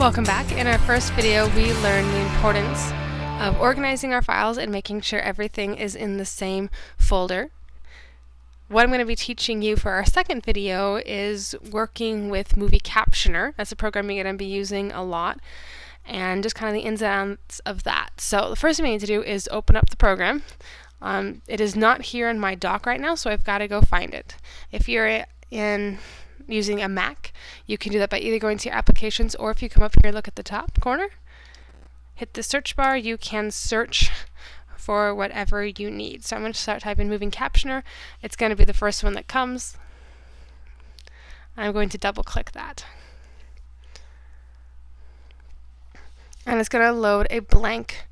Welcome back. In our first video, we learned the importance of organizing our files and making sure everything is in the same folder. What I'm going to be teaching you for our second video is working with Movie Captioner. That's a program you're going to be using a lot, and just kind of the ins and outs of that. So the first thing we need to do is open up the program. It is not here in my dock right now, so I've got to go find it. If you're using a Mac, you can do that by either going to your applications, or if you come up here and look at the top corner, hit the search bar, you can search for whatever you need. So I'm going to start typing Movie Captioner. It's going to be the first one that comes. I'm going to double click that. And it's going to load a blank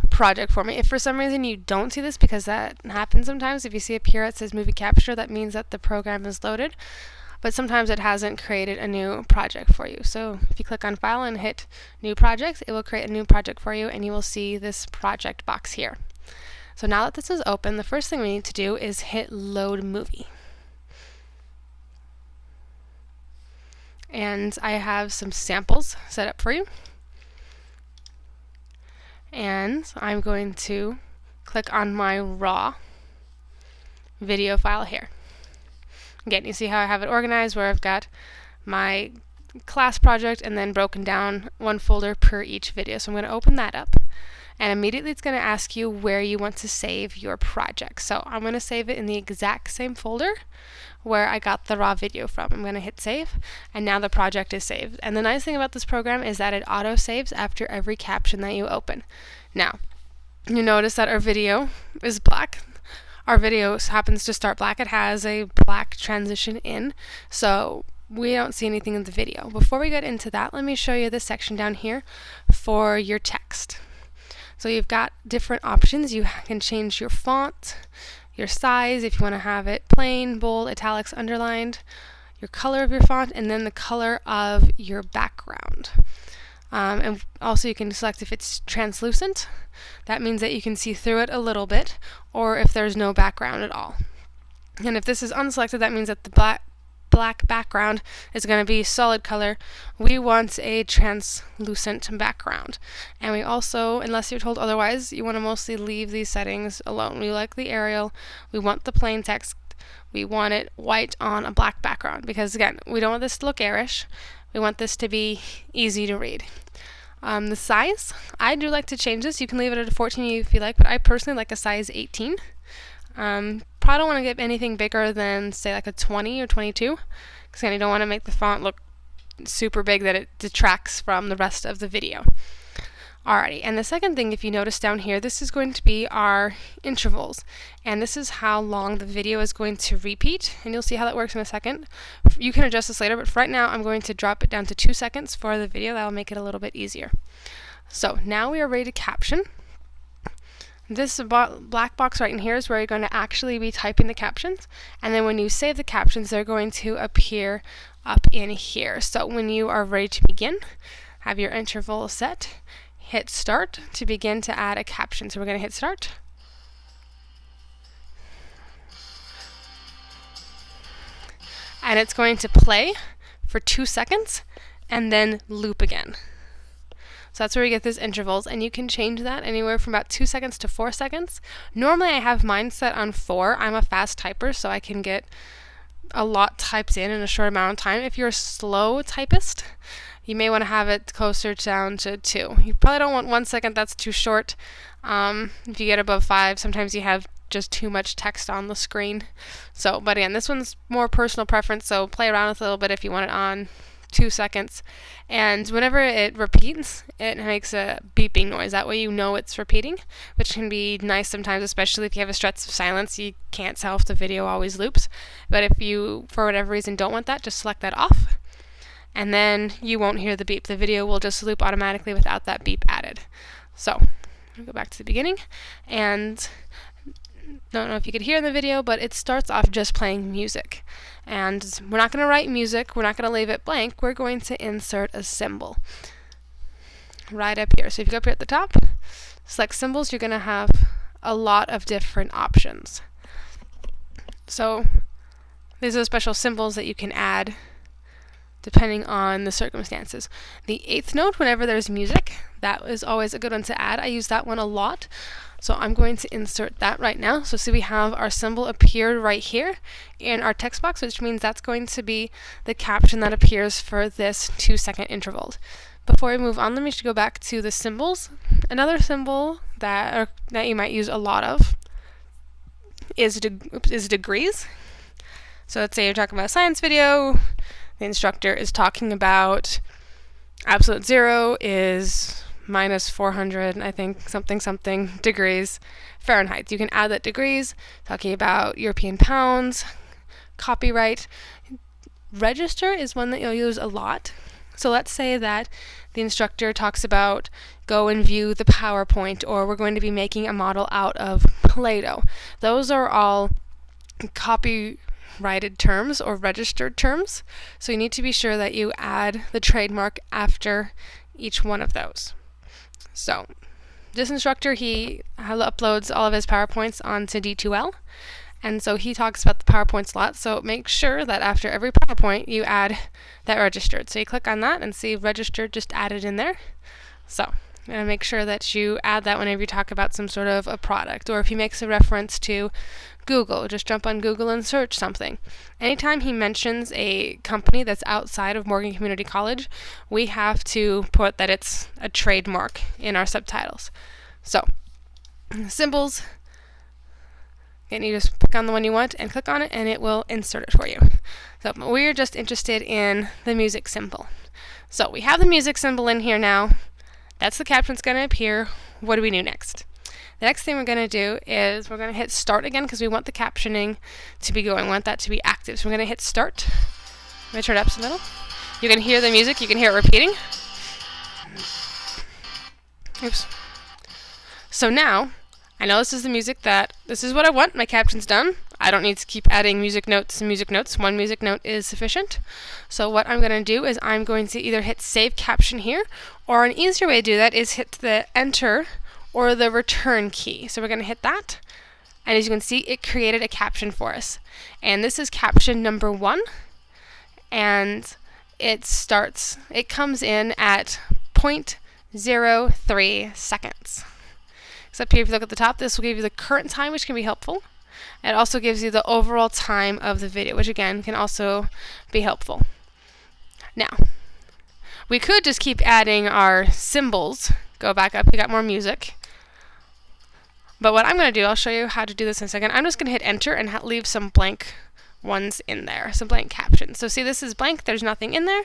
project for me. If for some reason you don't see this, because that happens sometimes, if you see up here it says Movie Captioner, that means that the program is loaded, but sometimes it hasn't created a new project for you. So if you click on File and hit New Projects, it will create a new project for you, and you will see this project box here. So now that this is open, the first thing we need to do is hit Load Movie. And I have some samples set up for you. And I'm going to click on my raw video file here. Again, you see how I have it organized, where I've got my class project and then broken down one folder per each video. So I'm going to open that up, and immediately it's going to ask you where you want to save your project. So I'm going to save it in the exact same folder where I got the raw video from. I'm going to hit save, and now the project is saved. And the nice thing about this program is that it auto saves after every caption that you open. Now, you notice that our video is black. Our video happens to start black. It has a black transition in, so we don't see anything in the video. Before we get into that, let me show you this section down here for your text. So you've got different options. You can change your font, your size, if you want to have it plain, bold, italics, underlined, your color of your font, and then the color of your background. And also you can select if it's translucent. That means that you can see through it a little bit, or if there's no background at all. And if this is unselected, that means that the black background is going to be solid color. We want a translucent background. And we also, unless you're told otherwise, you want to mostly leave these settings alone. We like the Arial. We want the plain text. We want it white on a black background, because again, we don't want this to look garish. We want this to be easy to read. The size, I do like to change this. You can leave it at 14 if you like, but I personally like a size 18. Probably don't want to get anything bigger than, say, like a 20 or 22, because you don't want to make the font look super big that it detracts from the rest of the video. Alrighty, and the second thing, if you notice down here, this is going to be our intervals, and this is how long the video is going to repeat, and you'll see how that works in a second. You can adjust this later, but for right now I'm going to drop it down to 2 seconds for the video. That will make it a little bit easier. So now we are ready to caption. This black box right in here is where you're going to actually be typing the captions, and then when you save the captions, they're going to appear up in here. So when you are ready to begin, have your interval set, hit start to begin to add a caption. So we're going to hit start. And it's going to play for 2 seconds and then loop again. So that's where we get these intervals, and you can change that anywhere from about 2 seconds to 4 seconds. Normally I have mine set on 4. I'm a fast typer, so I can get a lot typed in a short amount of time. If you're a slow typist, you may want to have it closer down to 2. You probably don't want 1 second, that's too short. If you get above 5, sometimes you have just too much text on the screen. So, but again, this one's more personal preference, so play around with it a little bit if you want it on 2 seconds. And whenever it repeats, it makes a beeping noise. That way you know it's repeating, which can be nice sometimes, especially if you have a stretch of silence. You can't tell if the video always loops. But if you, for whatever reason, don't want that, just select that off, and then you won't hear the beep. The video will just loop automatically without that beep added. So, I'll go back to the beginning, and don't know if you could hear in the video, but it starts off just playing music. And we're not going to write music, we're not going to leave it blank, we're going to insert a symbol right up here. So if you go up here at the top, select symbols, you're going to have a lot of different options. So these are the special symbols that you can add depending on the circumstances. The eighth note, whenever there's music, that is always a good one to add. I use that one a lot. So I'm going to insert that right now. So see, we have our symbol appeared right here in our text box, which means that's going to be the caption that appears for this 2-second interval. Before we move on, let me just go back to the symbols. Another symbol that you might use a lot of is degrees. So let's say you're talking about a science video. The instructor is talking about absolute zero is minus 400, I think, something degrees Fahrenheit. You can add that degrees, talking about European pounds, copyright. Register is one that you'll use a lot. So let's say that the instructor talks about go and view the PowerPoint, or we're going to be making a model out of Play-Doh. Those are all copyrighted terms or registered terms. So you need to be sure that you add the trademark after each one of those. So this instructor, he uploads all of his PowerPoints onto D2L. And so he talks about the PowerPoints a lot, so make sure that after every PowerPoint you add that registered. So you click on that and see registered just added in there. So you're going to make sure that you add that whenever you talk about some sort of a product, or if he makes a reference to Google, just jump on Google and search something. Anytime he mentions a company that's outside of Morgan Community College, we have to put that it's a trademark in our subtitles. So symbols, and you just pick on the one you want and click on it, and it will insert it for you. So we're just interested in the music symbol. So we have the music symbol in here now. That's the caption that's going to appear. What do we do next? The next thing we're going to do is we're going to hit start again, because we want the captioning to be going. We want that to be active. So we're going to hit start. I'm going to turn it up to the middle. You can hear the music. You can hear it repeating. Oops. So now, I know this is the music this is what I want. My caption's done. I don't need to keep adding music notes and music notes. One music note is sufficient. So what I'm going to do is I'm going to either hit save caption here, or an easier way to do that is hit the enter or the return key. So we're going to hit that. And as you can see, it created a caption for us. And this is caption number 1. And it comes in at 0.03 seconds. Except here, if you look at the top, this will give you the current time, which can be helpful. It also gives you the overall time of the video, which again can also be helpful. Now, we could just keep adding our symbols. Go back up, we got more music. But what I'm going to do, I'll show you how to do this in a second. I'm just going to hit enter and leave some blank ones in there, some blank captions. So see, this is blank, there's nothing in there.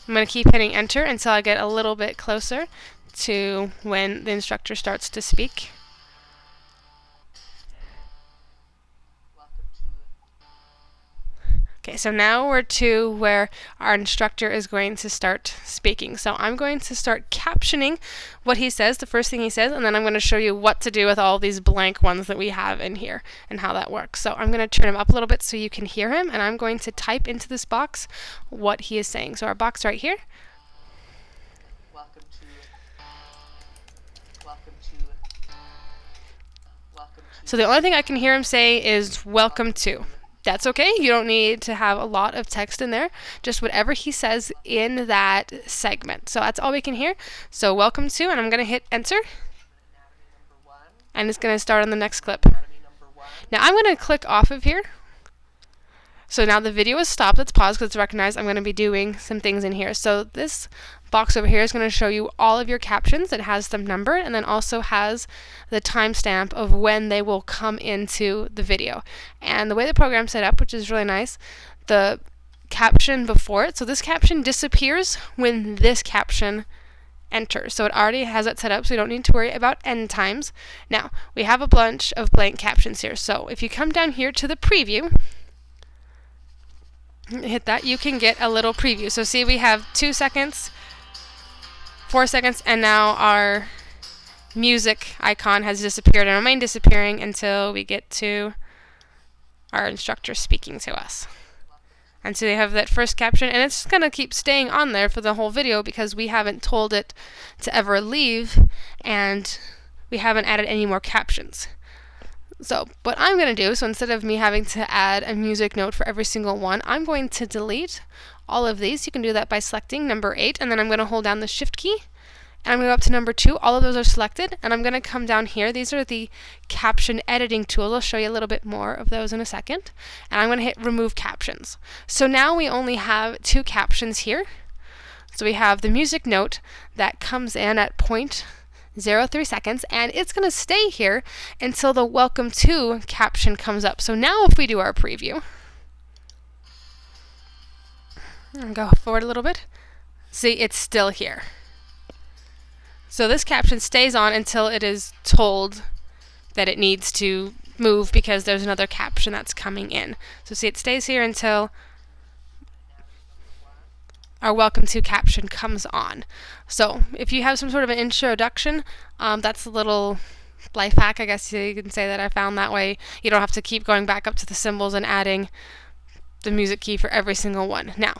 I'm going to keep hitting enter until I get a little bit closer to when the instructor starts to speak. Okay, so now we're to where our instructor is going to start speaking. So I'm going to start captioning what he says, the first thing he says, and then I'm going to show you what to do with all these blank ones that we have in here and how that works. So I'm going to turn him up a little bit so you can hear him, and I'm going to type into this box what he is saying. So our box right here. So the only thing I can hear him say is welcome to. That's okay. You don't need to have a lot of text in there. Just whatever he says in that segment. So that's all we can hear. So welcome to, and I'm going to hit enter. And it's going to start on the next clip. Now I'm going to click off of here. So now the video is stopped. Let's pause because it's recognized I'm going to be doing some things in here. So this box over here is going to show you all of your captions. It has them numbered, and then also has the timestamp of when they will come into the video. And the way the program's set up, which is really nice, the caption before it, so this caption disappears when this caption enters. So it already has it set up, so you don't need to worry about end times. Now, we have a bunch of blank captions here. So if you come down here to the preview, hit that, you can get a little preview. So see, we have 2 seconds, 4 seconds, and now our music icon has disappeared and remain disappearing until we get to our instructor speaking to us. And so they have that first caption, and it's going to keep staying on there for the whole video because we haven't told it to ever leave, and we haven't added any more captions. So what I'm going to do, so instead of me having to add a music note for every single one, I'm going to delete all of these. You can do that by selecting number 8, and then I'm going to hold down the Shift key, and I'm going to go up to number 2. All of those are selected, and I'm going to come down here. These are the caption editing tools. I'll show you a little bit more of those in a second. And I'm going to hit Remove Captions. So now we only have 2 captions here. So we have the music note that comes in at 0.03 seconds, and it's going to stay here until the Welcome to caption comes up. So now if we do our preview, and go forward a little bit, see, it's still here. So this caption stays on until it is told that it needs to move because there's another caption that's coming in. So see, it stays here until our Welcome to caption comes on. So if you have some sort of an introduction, that's a little life hack, I guess you can say, that I found. That way you don't have to keep going back up to the symbols and adding the music key for every single one. Now,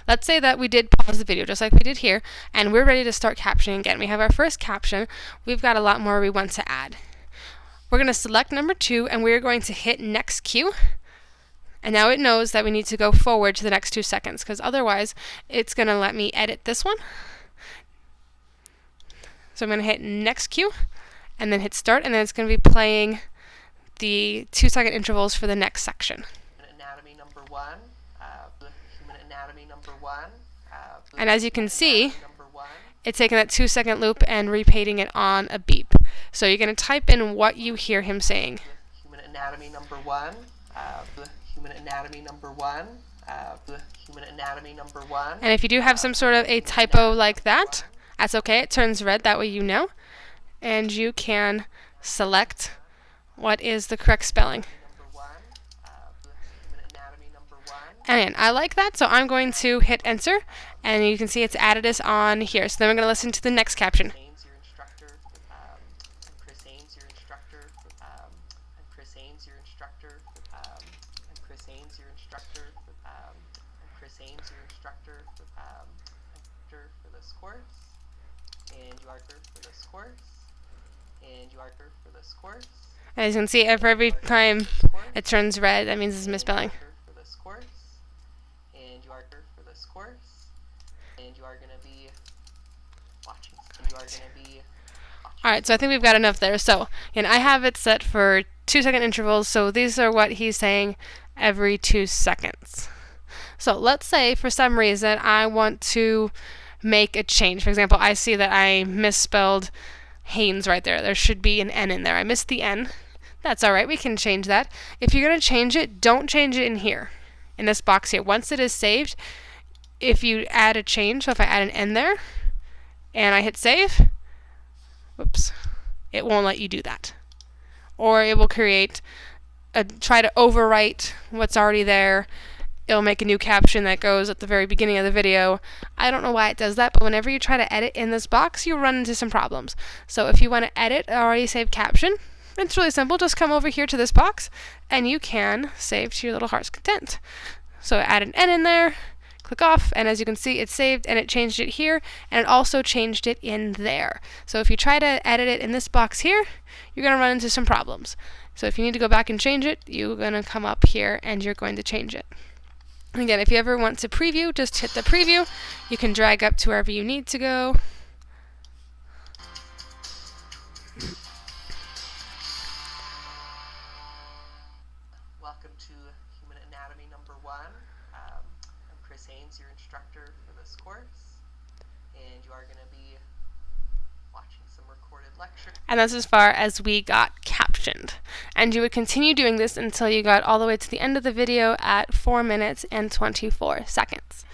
let's say that we did pause the video just like we did here, and we're ready to start captioning again. We have our first caption. We've got a lot more we want to add. We're going to select number 2, and we're going to hit Next Cue. And now it knows that we need to go forward to the next 2 seconds, because otherwise it's going to let me edit this one. So I'm going to hit Next Cue, and then hit Start, and then it's going to be playing the 2-second intervals for the next section. Anatomy number 1, human anatomy number 1. And as you can see, it's taking that 2-second loop and repeating it on a beep. So you're going to type in what you hear him saying. Human anatomy number 1. Human anatomy number 1. Human anatomy number 1. And if you do have some sort of a typo like that, that's okay. It turns red. That way you know. And you can select what is the correct spelling. And I like that, so I'm going to hit Enter, and you can see it's added us on here. So then we're going to listen to the next caption. As you can see, for every time it turns red, that means it's misspelling. Alright, so I think we've got enough there. So, and I have it set for 2-second intervals, so these are what he's saying every 2 seconds. So let's say for some reason I want to make a change. For example, I see that I misspelled Haynes right there. There should be an N in there. I missed the N. That's alright, we can change that. If you're going to change it, don't change it in here, in this box here. Once it is saved, if you add a change, so if I add an N there, and I hit save, whoops, it won't let you do that. Or it will create try to overwrite what's already there. It'll make a new caption that goes at the very beginning of the video. I don't know why it does that, but whenever you try to edit in this box, you'll run into some problems. So if you want to edit an already saved caption, it's really simple. Just come over here to this box, and you can save to your little heart's content. So add an N in there, click off, and as you can see, it's saved, and it changed it here, and it also changed it in there. So if you try to edit it in this box here, you're going to run into some problems. So if you need to go back and change it, you're going to come up here, and you're going to change it. Again, if you ever want to preview, just hit the preview. You can drag up to wherever you need to go. Welcome to Human Anatomy number 1. I'm Chris Haynes, your instructor for this course, and you are going to be watching some recorded lecture. And that's as far as we got captioned. And you would continue doing this until you got all the way to the end of the video at 4 minutes and 24 seconds.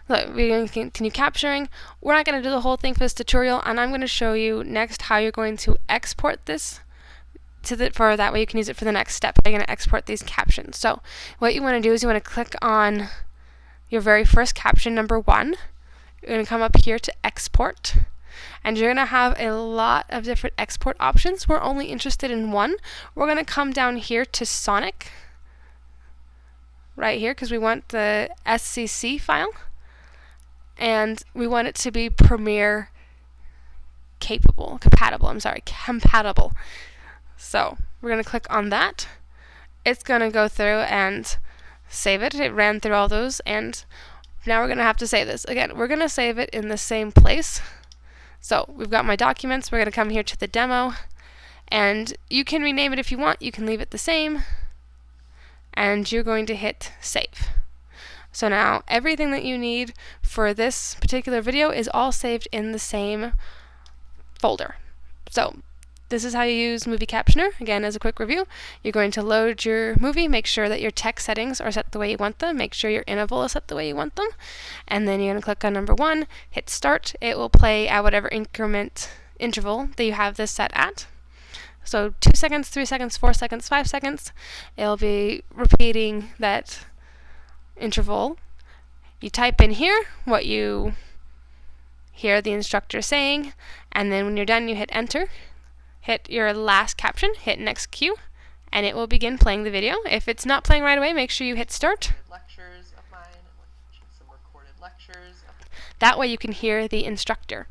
So we're going to continue capturing. We're not going to do the whole thing for this tutorial, and I'm going to show you next how you're going to export this to that way you can use it for the next step. You're going to export these captions. So what you want to do is you want to click on your very first caption, number 1. You're going to come up here to export. And you're going to have a lot of different export options. We're only interested in one. We're going to come down here to Sonic, right here, because we want the SCC file. And we want it to be compatible. So We're going to click on that. It's going to go through and save it. It ran through all those, and now we're going to have to save this. Again, we're going to save it in the same place. So we've got my documents. We're going to come here to the demo, and you can rename it if you want. You can leave it the same, and you're going to hit save. So now everything that you need for this particular video is all saved in the same folder. So this is how you use Movie Captioner. Again, as a quick review, you're going to load your movie, make sure that your text settings are set the way you want them, make sure your interval is set the way you want them, and then you're going to click on number 1, hit start. It will play at whatever interval that you have this set at. So 2 seconds, 3 seconds, 4 seconds, 5 seconds. It'll be repeating that interval. You type in here what you hear the instructor saying, and then when you're done, you hit enter. Hit your last caption, hit next cue, and it will begin playing the video. If it's not playing right away, make sure you hit start. Lectures of mine, some recorded lectures. That way you can hear the instructor.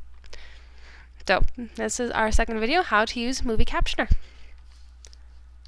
So this is our second video, how to use Movie Captioner.